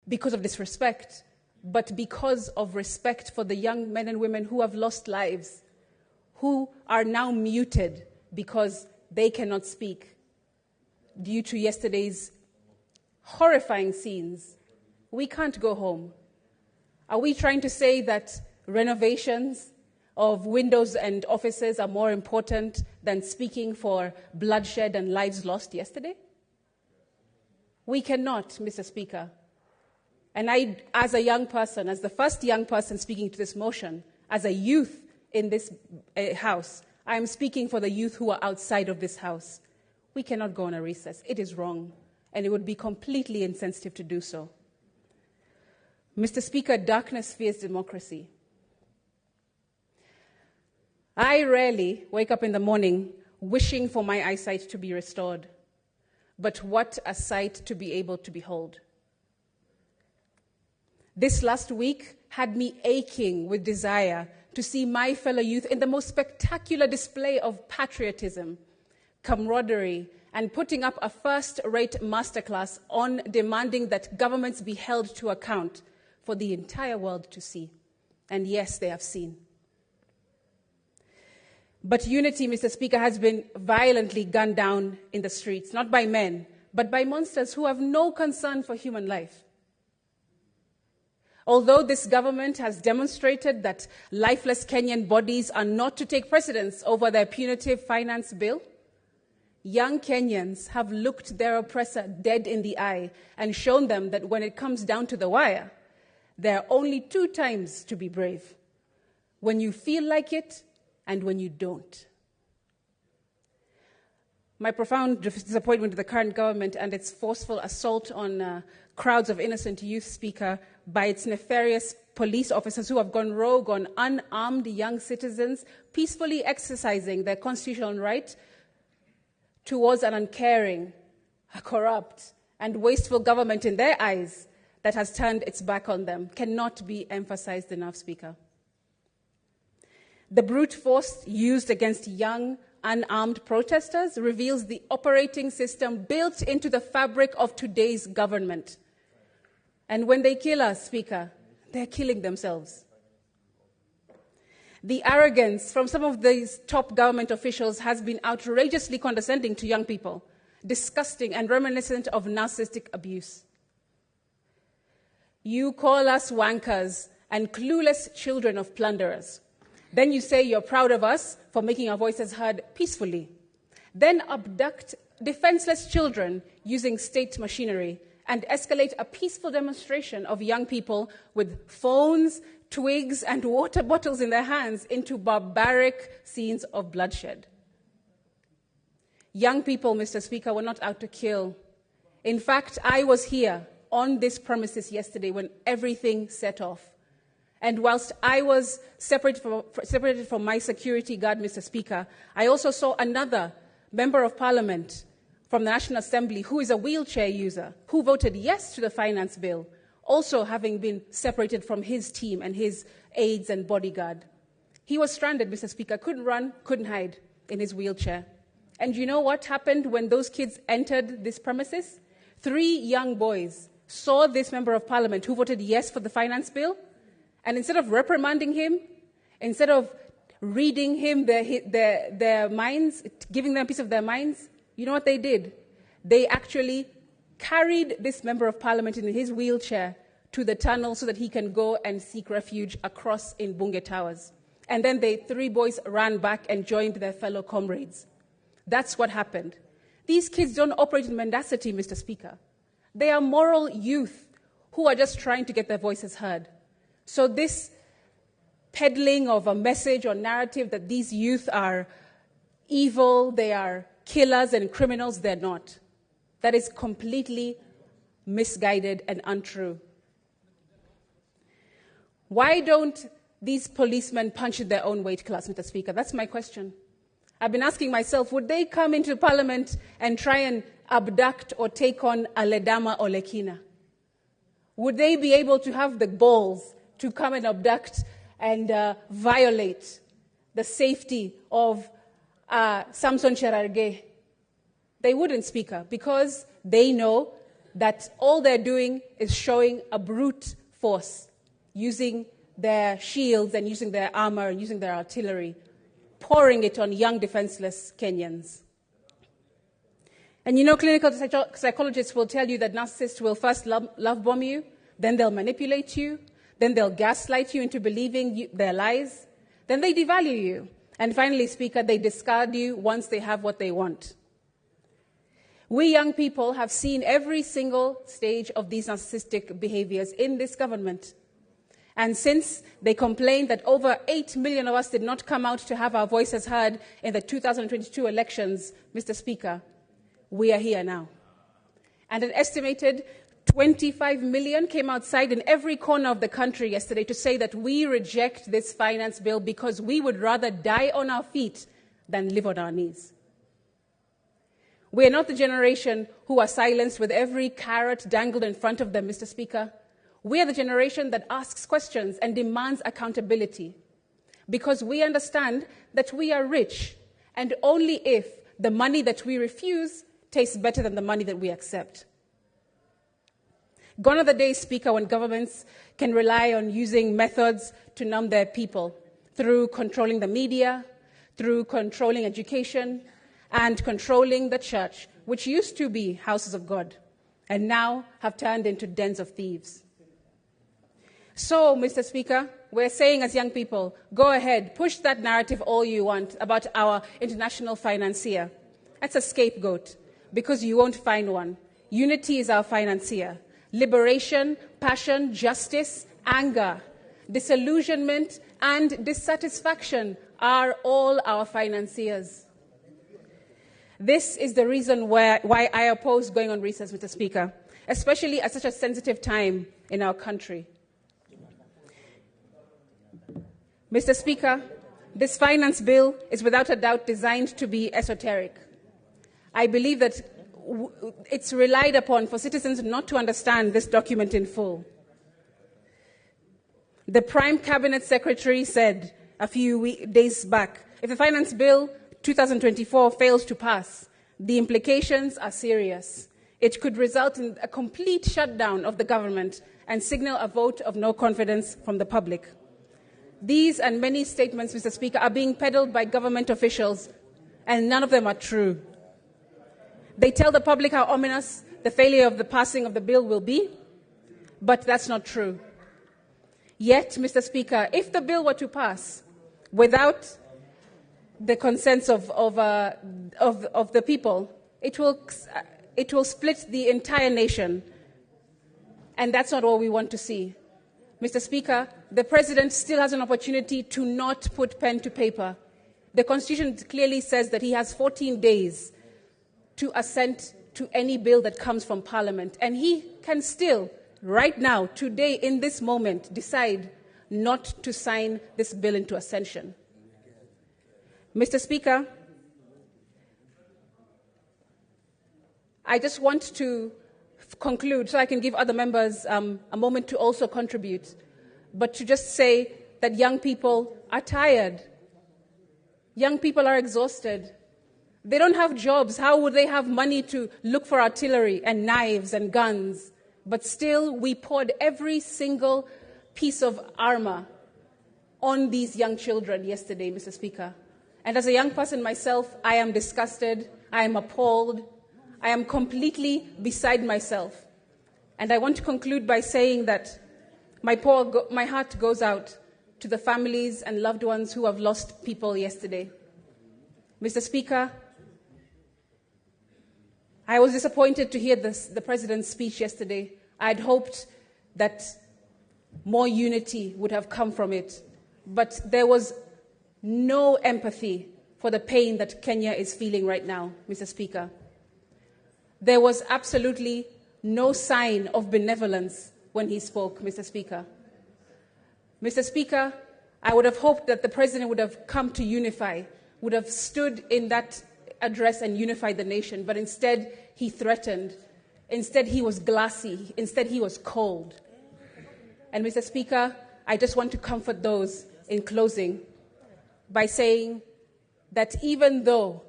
because of disrespect, but because of respect for the young men and women who have lost lives, who are now muted because they cannot speak due to yesterday's horrifying scenes. We can't go home. Are we trying to say that renovations of windows and offices are more important than speaking for bloodshed and lives lost yesterday? We cannot, Mr. Speaker. And I, as a young person, as the first young person speaking to this motion, as a youth in this House, I am speaking for the youth who are outside of this House. We cannot go on a recess. It is wrong, and it would be completely insensitive to do so. Mr. Speaker, darkness fears democracy. I rarely wake up in the morning wishing for my eyesight to be restored, but what a sight to be able to behold. This last week had me aching with desire to see my fellow youth in the most spectacular display of patriotism, camaraderie, and putting up a first-rate masterclass on demanding that governments be held to account for the entire world to see. And yes, they have seen. But unity, Mr. Speaker, has been violently gunned down in the streets, not by men, but by monsters who have no concern for human life. Although this government has demonstrated that lifeless Kenyan bodies are not to take precedence over their punitive finance bill, young Kenyans have looked their oppressor dead in the eye and shown them that when it comes down to the wire, there are only two times to be brave: when you feel like it and when you don't. My profound disappointment with the current government and its forceful assault on crowds of innocent youth, Speaker, by its nefarious police officers who have gone rogue on unarmed young citizens peacefully exercising their constitutional right towards an uncaring, a corrupt, and wasteful government in their eyes that has turned its back on them, cannot be emphasized enough, Speaker. The brute force used against young, unarmed protesters reveals the operating system built into the fabric of today's government. And when they kill us, Speaker, they're killing themselves. The arrogance from some of these top government officials has been outrageously condescending to young people, disgusting and reminiscent of narcissistic abuse. You call us wankers and clueless children of plunderers. Then you say you're proud of us for making our voices heard peacefully. Then abduct defenseless children using state machinery and escalate a peaceful demonstration of young people with phones, twigs, and water bottles in their hands into barbaric scenes of bloodshed. Young people, Mr. Speaker, were not out to kill. In fact, I was here on this premises yesterday when everything set off. And whilst I was separated from my security guard, Mr. Speaker, I also saw another member of parliament from the National Assembly who is a wheelchair user, who voted yes to the finance bill, also having been separated from his team and his aides and bodyguard. He was stranded, Mr. Speaker, couldn't run, couldn't hide in his wheelchair. And you know what happened when those kids entered this premises? 3 young boys saw this member of parliament who voted yes for the finance bill, and instead of reprimanding him, instead of reading him their minds, giving them a piece of their minds, you know what they did? They actually carried this member of parliament in his wheelchair to the tunnel so that he can go and seek refuge across in Bunge Towers. And then the 3 boys ran back and joined their fellow comrades. That's what happened. These kids don't operate in mendacity, Mr. Speaker. They are moral youth who are just trying to get their voices heard. So this peddling of a message or narrative that these youth are evil, they are killers and criminals, they're not. That is completely misguided and untrue. Why don't these policemen punch in their own weight class, Mr. Speaker? That's my question. I've been asking myself, would they come into Parliament and try and abduct or take on Aledama or Lekina? Would they be able to have the balls to come and abduct and violate the safety of Samson Cherargei? They wouldn't, Speaker, because they know that all they're doing is showing a brute force, using their shields and using their armor and using their artillery, pouring it on young, defenseless Kenyans. And you know, clinical psychologists will tell you that narcissists will first love bomb you, then they'll manipulate you, then they'll gaslight you into believing their lies, then they devalue you, and finally, Speaker, they discard you once they have what they want. We young people have seen every single stage of these narcissistic behaviors in this government. And since they complained that over 8 million of us did not come out to have our voices heard in the 2022 elections, Mr. Speaker, we are here now. And an estimated 25 million came outside in every corner of the country yesterday to say that we reject this finance bill because we would rather die on our feet than live on our knees. We are not the generation who are silenced with every carrot dangled in front of them, Mr. Speaker. We are the generation that asks questions and demands accountability because we understand that we are rich, and only if the money that we refuse tastes better than the money that we accept. Gone are the days, Speaker, when governments can rely on using methods to numb their people through controlling the media, through controlling education, and controlling the church, which used to be houses of God, and now have turned into dens of thieves. So, Mr. Speaker, we're saying as young people, go ahead, push that narrative all you want about our international financier. That's a scapegoat, because you won't find one. Unity is our financier. Liberation, passion, justice, anger, disillusionment, and dissatisfaction are all our financiers. This is the reason why I oppose going on recess, Mr. Speaker, especially at such a sensitive time in our country. Mr. Speaker, this finance bill is without a doubt designed to be esoteric. I believe that it's relied upon for citizens not to understand this document in full. The Prime Cabinet Secretary said a few days back, if the finance bill 2024 fails to pass, the implications are serious. It could result in a complete shutdown of the government and signal a vote of no confidence from the public. These and many statements, Mr. Speaker, are being peddled by government officials, and none of them are true. They tell the public how ominous the failure of the passing of the bill will be, but that's not true. Yet, Mr. Speaker, if the bill were to pass without the consent of the people, it will split the entire nation, and that's not what we want to see. Mr. Speaker, the President still has an opportunity to not put pen to paper. The Constitution clearly says that he has 14 days to assent to any bill that comes from Parliament, and he can still, right now, today, in this moment, decide not to sign this bill into ascension. Mr. Speaker, I just want to conclude so I can give other members a moment to also contribute, but to just say that young people are tired. Young people are exhausted. They don't have jobs. How would they have money to look for artillery and knives and guns? But still, we poured every single piece of armor on these young children yesterday, Mr. Speaker. And as a young person myself, I am disgusted, I am appalled, I am completely beside myself. And I want to conclude by saying that my heart goes out to the families and loved ones who have lost people yesterday. Mr. Speaker, I was disappointed to hear the President's speech yesterday. I had hoped that more unity would have come from it, but there was no empathy for the pain that Kenya is feeling right now, Mr. Speaker. There was absolutely no sign of benevolence when he spoke, Mr. Speaker. Mr. Speaker, I would have hoped that the President would have come to unify, would have stood in that address and unified the nation, but instead he threatened. Instead he was glassy. Instead he was cold. And Mr. Speaker, I just want to comfort those in closing by saying that even though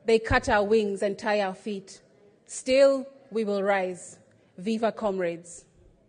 they cut our wings and tie our feet, still we will rise. Viva comrades.